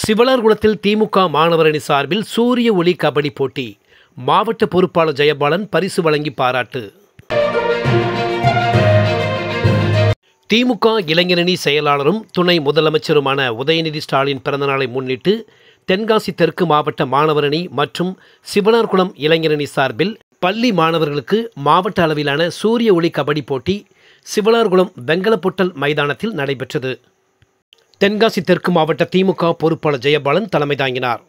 சிவலார்குளத்தில் திமுக மாணவரணி சார்பில் சூரிய ஒளி கபடி போட்டி. மாவட்ட பொறுப்பாளர் ஜெயபாலன் பரிசு வழங்கி பாராட்டு. திமுக இளைஞரணி செயலாளரும் துணை முதலமைச்சருமான உதயநிதி ஸ்டாலின் பிறந்தநாளை முன்னிட்டு தென்காசி தெற்கு மாவட்ட மாணவரணி மற்றும் சிவலார்குளம் இளைஞரணி சார்பில் பள்ளி மாணவர்களுக்கு மாவட்ட அளவிலான சூரிய ஒளி கபடி போட்டி சிவலார்குளம் வெங்கலப்பொட்டல் மைதானத்தில் நடைபெற்றது. தென்காசி தெற்கு மாவட்ட திமுக பொறுப்பாளர் ஜெயபாலன் தலைமை தாங்கினார்.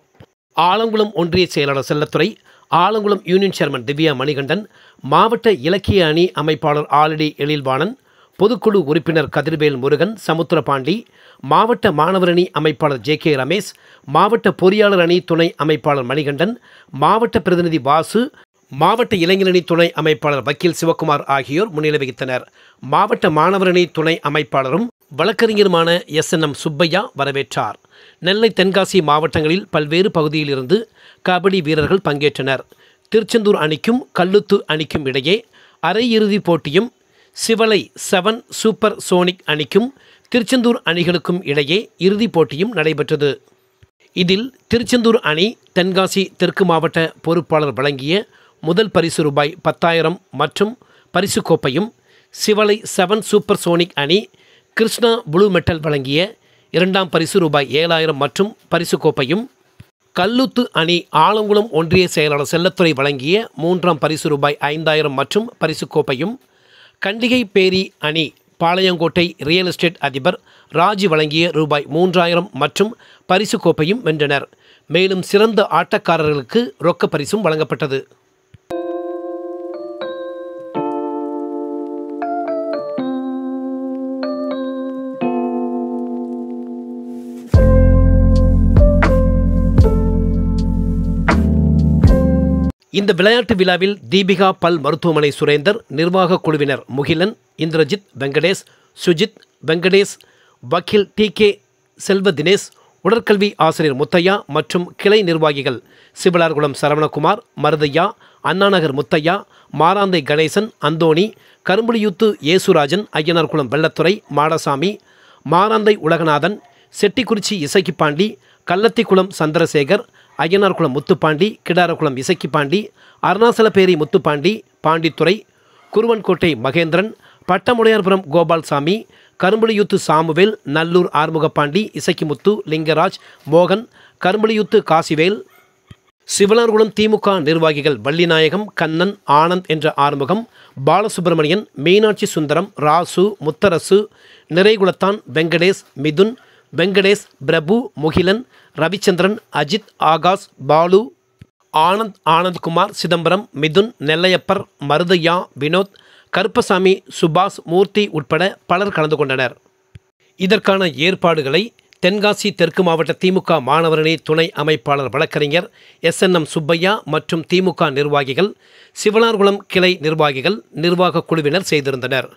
ஆலங்குளம் ஒன்றிய செயலாளர் செல்லத்துறை, ஆலங்குளம் யூனியன் சேர்மன் திவ்யா மணிகண்டன், மாவட்ட இலக்கிய அணி அமைப்பாளர் ஆலடி எழில்வாணன், பொதுக்குழு உறுப்பினர் கதிர்வேல் முருகன், சமுத்திரபாண்டி, மாவட்ட மாணவரணி அமைப்பாளர் ஜே.கே. ரமேஷ், மாவட்ட பொறியாளர் அணி துணை அமைப்பாளர் மணிகண்டன், மாவட்ட பிரதிநிதி வாசு, மாவட்ட இளைஞரணி துணை அமைப்பாளர் வக்கீல் சிவக்குமார் ஆகியோர் முன்னிலை வகித்தனர். மாவட்ட மாணவரணி துணை அமைப்பாளரும் வழக்கறிஞருமான எஸ்.என்.எம். சுப்பையா வரவேற்றார். நெல்லை, தென்காசி மாவட்டங்களில் பல்வேறு பகுதியிலிருந்து கபடி வீரர்கள் பங்கேற்றனர். திருச்செந்தூர் அணிக்கும் கல்லுத்து அணிக்கும் இடையே அரையிறுதிப் போட்டியும், சிவலை 7 சூப்பர் சோனிக் அணிக்கும் திருச்செந்தூர் அணிகளுக்கும் இடையே இறுதிப் போட்டியும் நடைபெற்றது. இதில் திருச்செந்தூர் அணி தென்காசி தெற்கு மாவட்ட பொறுப்பாளர் வழங்கிய முதல் பரிசு ரூபாய் 10,000 மற்றும் பரிசு கோப்பையும், சிவலை 7 சூப்பர் சோனிக் அணி கிருஷ்ணா ப்ளூ மெட்டல் வழங்கிய இரண்டாம் பரிசு ரூபாய் 7,000 மற்றும் பரிசு கோப்பையும், கல்லுத்து அணி ஆலங்குளம் ஒன்றிய செயலாளர் செல்லத்துறை வழங்கிய மூன்றாம் பரிசு ரூபாய் 5,000 மற்றும் பரிசு கோப்பையும், கண்டிகை பேரி அணி பாளையங்கோட்டை ரியல் எஸ்டேட் அதிபர் ராஜி வழங்கிய ரூபாய் 3,000 மற்றும் பரிசு கோப்பையும் வென்றனர். மேலும் சிறந்த ஆட்டக்காரர்களுக்கு ரொக்க பரிசும் வழங்கப்பட்டது. இந்த விளையாட்டு விழாவில் தீபிகா பல் மருத்துவமனை சுரேந்தர், நிர்வாக குழுவினர் முகிலன், இந்திரஜித், வெங்கடேஷ், சுஜித், வெங்கடேஷ், வக்கீல் டி.கே. செல்வ தினேஷ், உடற்கல்வி ஆசிரியர் முத்தையா மற்றும் கிளை நிர்வாகிகள் சிவலார்குளம் சரவணகுமார், மருதையா, அண்ணாநகர் முத்தையா, மாராந்தை கணேசன், அந்தோணி, கரும்புலியூத்து ஏசுராஜன், ஐயனார்குளம் வெள்ளத்துறை மாடசாமி, மாராந்தை உலகநாதன், செட்டிக்குறிச்சி இசக்கிப்பாண்டி, கள்ளத்திக்குளம் சந்திரசேகர், ஐயனார்குளம் முத்துப்பாண்டி, கிடாரக்குளம் இசக்கிப்பாண்டி, அருணாசலப்பேரி முத்துப்பாண்டி, பாண்டித்துறை, குருவன்கோட்டை மகேந்திரன், பட்டமுடையார்புரம் கோபால்சாமி, கரும்புலியூத்து சாமுவேல், நல்லூர் ஆறுமுகப்பாண்டி, இசக்கிமுத்து, லிங்கராஜ், மோகன், கரும்புலியூத்து காசிவேல், சிவலார்குளம் திமுக நிர்வாகிகள் வள்ளிநாயகம், கண்ணன், ஆனந்த் என்ற ஆறுமுகம், பாலசுப்பிரமணியன், மீனாட்சி சுந்தரம், ராசு, முத்தரசு, நிறைகுளத்தான், வெங்கடேஷ், மிதுன், வெங்கடேஷ், பிரபு, முகிலன், ரவிச்சந்திரன், அஜித், ஆகாஷ், பாலு, ஆனந்த்குமார், சிதம்பரம், மிதுன், நெல்லையப்பர், மருதையா, வினோத், கருப்பசாமி, சுபாஷ், மூர்த்தி உட்பட பலர் கலந்து கொண்டனர். இதற்கான ஏற்பாடுகளை தென்காசி தெற்கு மாவட்ட திமுக மாணவரணி துணை அமைப்பாளர் வழக்கறிஞர் எஸ்.என்.எம். சுப்பையா மற்றும் திமுக நிர்வாகிகள், சிவலார்குளம் கிளை நிர்வாகிகள், நிர்வாக குழுவினர் செய்திருந்தனர்.